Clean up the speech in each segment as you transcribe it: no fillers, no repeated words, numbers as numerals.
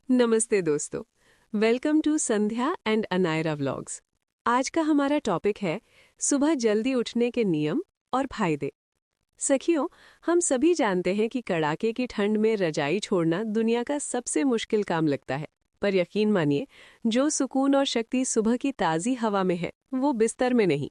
नमस्ते दोस्तों। Welcome to Sandhya and Anayra vlogs. आज का हमारा टॉपिक है सुबह जल्दी उठने के नियम और फायदे। सखियों, हम सभी जानते हैं कि कड़ाके की ठंड में रजाई छोड़ना दुनिया का सबसे मुश्किल काम लगता है। पर यकीन मानिए, जो सुकून और शक्ति सुबह की ताज़ी हवा में है, वो बिस्तर में नहीं।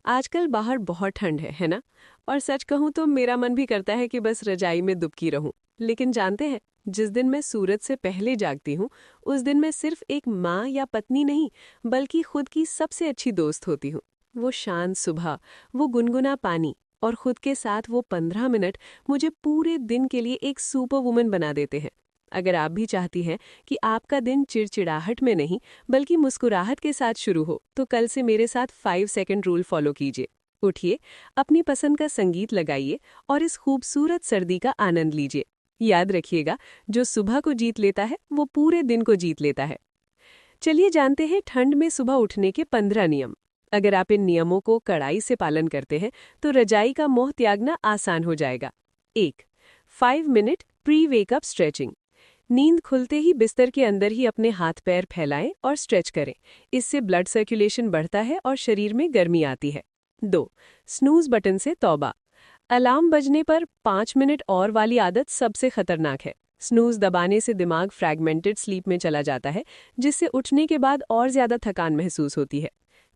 आजकल बाहर बहुत ठंड है ना? और सच कहूँ तो मेरा मन भी करता है कि बस रजाई में दुबकी रहूं। लेकिन जानते हैं, जिस दिन मैं सूरज से पहले जागती हूँ, उस दिन मैं सिर्फ एक माँ या पत्नी नहीं, बल्कि खुद की सबसे अच्छी दोस्त होती हूँ। वो शांत सुबह, वो गुनगुना पानी और खुद के साथ वो 15 मिनट मुझे पूरे दिन के लिए एक सुपर वुमन बना देते हैं। अगर आप भी चाहती हैं कि आपका दिन चिड़चिड़ाहट में नहीं बल्कि मुस्कुराहट के साथ शुरू हो, तो कल से मेरे साथ 5 सेकंड रूल फॉलो कीजिए। उठिए, अपनी पसंद का संगीत लगाइए और इस खूबसूरत सर्दी का आनंद लीजिए। याद रखिएगा, जो सुबह को जीत लेता है वो पूरे दिन को जीत लेता है। चलिए जानते हैं ठंड में सुबह उठने के 15 नियम। अगर आप इन नियमों को कड़ाई से पालन करते हैं तो रजाई का मोह त्यागना आसान हो जाएगा। 1. 5 मिनट प्री वेकअप स्ट्रेचिंग। नींद खुलते ही बिस्तर के अंदर ही अपने हाथ पैर फैलाएं और स्ट्रेच करें। इससे ब्लड सर्कुलेशन बढ़ता है और शरीर में गर्मी आती है। 2. स्नूज बटन से तौबा। अलार्म बजने पर 5 मिनट और वाली आदत सबसे खतरनाक है। स्नूज दबाने से दिमाग फ्रैगमेंटेड स्लीप में चला जाता है, जिससे उठने के बाद और ज्यादा थकान महसूस होती है।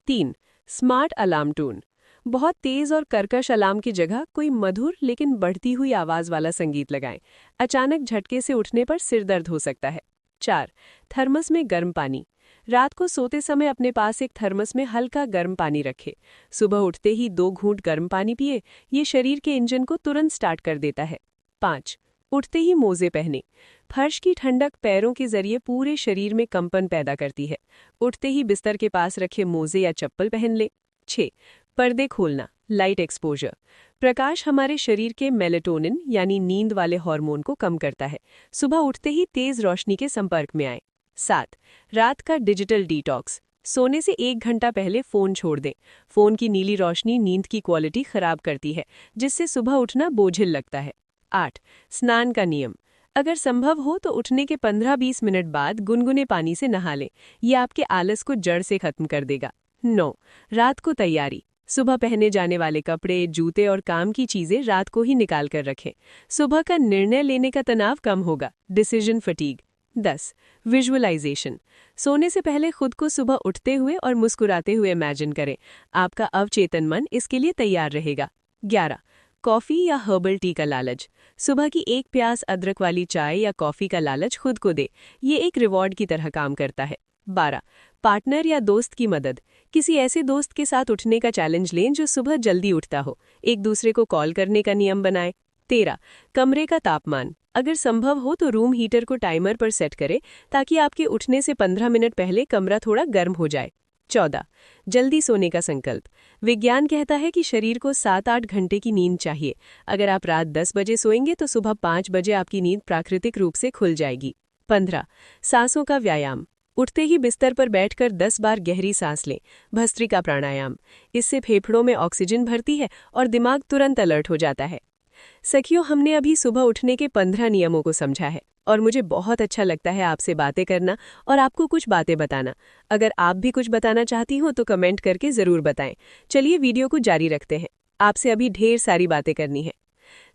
3. Smart alarm tune. बहुत तेज और कर्कश अलार्म की जगह कोई मधुर लेकिन बढ़ती हुई आवाज वाला संगीत लगाएं। अचानक झटके से उठने पर सिर दर्द हो सकता है। 4. थर्मस में गर्म पानी। रात को सोते समय अपने पास एक थर्मस में हल्का गर्म पानी रखें। सुबह उठते ही 2 घूंट गर्म पानी पिए। ये शरीर के इंजन को तुरंत स्टार्ट कर देता है। 5. उठते ही मोजे पहने। फर्श की ठंडक पैरों के जरिए पूरे शरीर में कंपन पैदा करती है। उठते ही बिस्तर के पास रखे मोजे या चप्पल पहन ले। 6. पर्दे खोलना, लाइट एक्सपोजर। प्रकाश हमारे शरीर के मेलेटोनिन यानी नींद वाले हार्मोन को कम करता है। सुबह उठते ही तेज रोशनी के संपर्क में आए। 7. रात का डिजिटल डिटॉक्स। सोने से 1 घंटा पहले फोन छोड़ दें। फोन की नीली रोशनी नींद की क्वालिटी खराब करती है, जिससे सुबह उठना बोझिल लगता है। 8. स्नान का नियम। अगर संभव हो तो उठने के 15-20 मिनट बाद गुनगुने पानी से नहा लें। ये आपके आलस को जड़ से खत्म कर देगा। 9. रात को तैयारी। सुबह पहने जाने वाले कपड़े, जूते और काम की चीजें रात को ही निकाल कर रखें। सुबह का निर्णय लेने का तनाव कम होगा, डिसीजन फटीग। 10. विजुअलाइजेशन। सोने से पहले खुद को सुबह उठते हुए और मुस्कुराते हुए इमेजिन करें। आपका अवचेतन मन इसके लिए तैयार रहेगा। 11. कॉफी या हर्बल टी का लालच। सुबह की एक प्यास अदरक वाली चाय या कॉफी का लालच खुद को दे। ये एक रिवॉर्ड की तरह काम करता है। 12. पार्टनर या दोस्त की मदद। किसी ऐसे दोस्त के साथ उठने का चैलेंज लें जो सुबह जल्दी उठता हो। एक दूसरे को कॉल करने का नियम बनाएं। 13. कमरे का तापमान। अगर संभव हो तो रूम हीटर को टाइमर पर सेट करें, ताकि आपके उठने से 15 मिनट पहले कमरा थोड़ा गर्म हो जाए। 14. जल्दी सोने का संकल्प। विज्ञान कहता है कि शरीर को 7-8 घंटे की नींद चाहिए। अगर आप रात 10 बजे सोएंगे तो सुबह 5 बजे आपकी नींद प्राकृतिक रूप से खुल जाएगी। 15. सांसों का व्यायाम। उठते ही बिस्तर पर बैठकर 10 बार गहरी सांस लें। भस्त्रिका प्राणायाम। इससे फेफड़ों में ऑक्सीजन भरती है और दिमाग तुरंत अलर्ट हो जाता है। सखियों, हमने अभी सुबह उठने के 15 नियमों को समझा है और मुझे बहुत अच्छा लगता है आपसे बातें करना और आपको कुछ बातें बताना। अगर आप भी कुछ बताना चाहती हो तो कमेंट करके जरूर बताएं। चलिए वीडियो को जारी रखते हैं। आपसे अभी ढेर सारी बातें करनी है।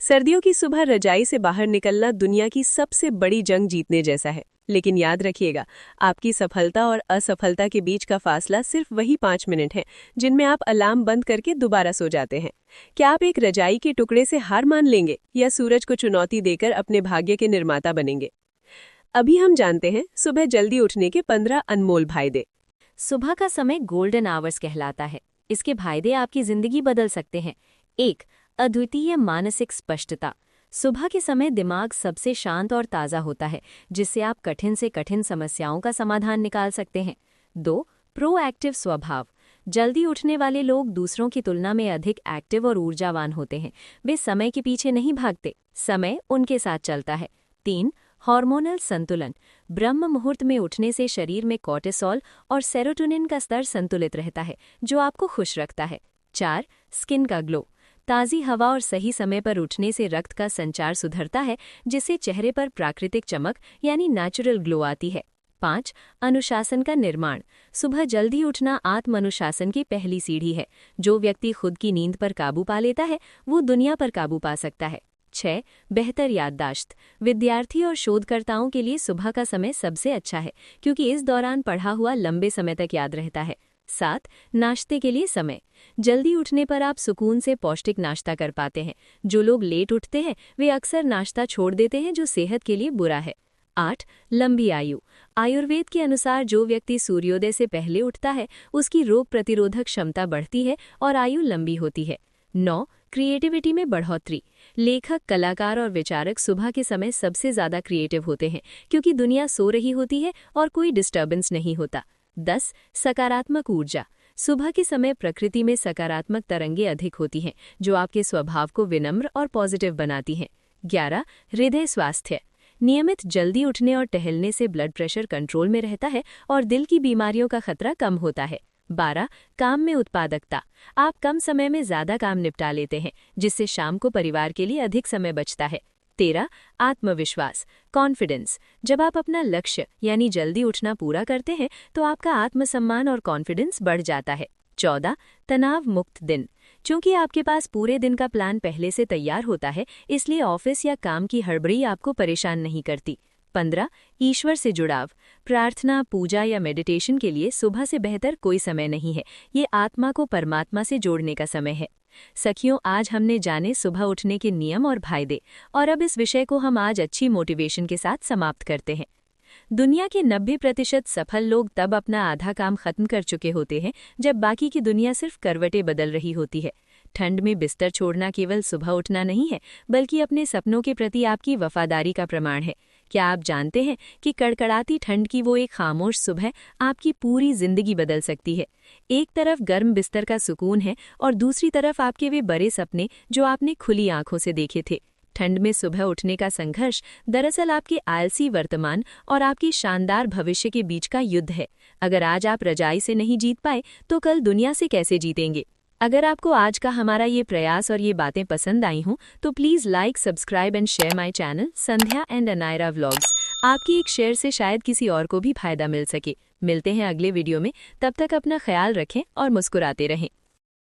सर्दियों की सुबह रजाई से बाहर निकलना दुनिया की सबसे बड़ी जंग जीतने जैसा है। लेकिन याद रखिएगा, आपकी सफलता और असफलता के बीच का फासला सिर्फ वही 5 मिनट है जिनमें आप अलार्म बंद करके दोबारा सो जाते हैं। क्या आप एक रजाई के टुकड़े से हार मान लेंगे या सूरज को चुनौती देकर अपने भाग्य के निर्माता बनेंगे? अभी हम जानते हैं सुबह जल्दी उठने के 15 अनमोल फायदे। सुबह का समय गोल्डन आवर्स कहलाता है। इसके फायदे आपकी जिंदगी बदल सकते हैं। 1. अद्वितीय मानसिक स्पष्टता। सुबह के समय दिमाग सबसे शांत और ताज़ा होता है, जिससे आप कठिन से कठिन समस्याओं का समाधान निकाल सकते हैं। 2. प्रोएक्टिव स्वभाव। जल्दी उठने वाले लोग दूसरों की तुलना में अधिक एक्टिव और ऊर्जावान होते हैं। वे समय के पीछे नहीं भागते, समय उनके साथ चलता है। 3. हार्मोनल संतुलन। ब्रह्म मुहूर्त में उठने से शरीर में कोर्टिसोल और सेरोटोनिन का स्तर संतुलित रहता है, जो आपको खुश रखता है। 4. स्किन का ग्लो। ताज़ी हवा और सही समय पर उठने से रक्त का संचार सुधरता है, जिससे चेहरे पर प्राकृतिक चमक यानी नेचुरल ग्लो आती है। 5. अनुशासन का निर्माण। सुबह जल्दी उठना आत्म अनुशासन की पहली सीढ़ी है। जो व्यक्ति खुद की नींद पर काबू पा लेता है, वो दुनिया पर काबू पा सकता है। 6. बेहतर याददाश्त। विद्यार्थी और शोधकर्ताओं के लिए सुबह का समय सबसे अच्छा है, क्योंकि इस दौरान पढ़ा हुआ लंबे समय तक याद रहता है। 7. नाश्ते के लिए समय। जल्दी उठने पर आप सुकून से पौष्टिक नाश्ता कर पाते हैं। जो लोग लेट उठते हैं वे अक्सर नाश्ता छोड़ देते हैं, जो सेहत के लिए बुरा है। 8. लंबी आयु। आयुर्वेद के अनुसार जो व्यक्ति सूर्योदय से पहले उठता है, उसकी रोग प्रतिरोधक क्षमता बढ़ती है और आयु लंबी होती है। 9. क्रिएटिविटी में बढ़ोतरी। लेखक, कलाकार और विचारक सुबह के समय सबसे ज़्यादा क्रिएटिव होते हैं, क्योंकि दुनिया सो रही होती है और कोई डिस्टर्बेंस नहीं होता। 10. सकारात्मक ऊर्जा। सुबह के समय प्रकृति में सकारात्मक तरंगें अधिक होती हैं, जो आपके स्वभाव को विनम्र और पॉजिटिव बनाती हैं। 11. हृदय स्वास्थ्य। नियमित जल्दी उठने और टहलने से ब्लड प्रेशर कंट्रोल में रहता है और दिल की बीमारियों का खतरा कम होता है। 12. काम में उत्पादकता। आप कम समय में ज़्यादा काम निपटा लेते हैं, जिससे शाम को परिवार के लिए अधिक समय बचता है। 13. आत्मविश्वास, कॉन्फिडेंस। जब आप अपना लक्ष्य यानी जल्दी उठना पूरा करते हैं, तो आपका आत्मसम्मान और कॉन्फिडेंस बढ़ जाता है। 14. तनाव मुक्त दिन। चूंकि आपके पास पूरे दिन का प्लान पहले से तैयार होता है, इसलिए ऑफिस या काम की हड़बड़ी आपको परेशान नहीं करती। 15. ईश्वर से जुड़ाव। प्रार्थना, पूजा या मेडिटेशन के लिए सुबह से बेहतर कोई समय नहीं है। ये आत्मा को परमात्मा से जोड़ने का समय है। सखियों, आज हमने जाने सुबह उठने के नियम और फायदे, और अब इस विषय को हम आज अच्छी मोटिवेशन के साथ समाप्त करते हैं। दुनिया के 90% सफल लोग तब अपना आधा काम खत्म कर चुके होते हैं, जब बाकी की दुनिया सिर्फ करवटें बदल रही होती है। ठंड में बिस्तर छोड़ना केवल सुबह उठना नहीं है, बल्कि अपने सपनों के प्रति आपकी वफादारी का प्रमाण है। क्या आप जानते हैं कि कड़कड़ाती ठंड की वो एक खामोश सुबह आपकी पूरी जिंदगी बदल सकती है? एक तरफ गर्म बिस्तर का सुकून है और दूसरी तरफ आपके वे बड़े सपने जो आपने खुली आंखों से देखे थे। ठंड में सुबह उठने का संघर्ष दरअसल आपके आलसी वर्तमान और आपकी शानदार भविष्य के बीच का युद्ध है। अगर आज आप रजाई से नहीं जीत पाए, तो कल दुनिया से कैसे जीतेंगे? अगर आपको आज का हमारा ये प्रयास और ये बातें पसंद आई हों, तो please like, subscribe and share my channel Sandhya and Anayra vlogs. आपकी एक शेयर से शायद किसी और को भी फायदा मिल सके। मिलते हैं अगले वीडियो में, तब तक अपना ख्याल रखें और मुस्कुराते रहें।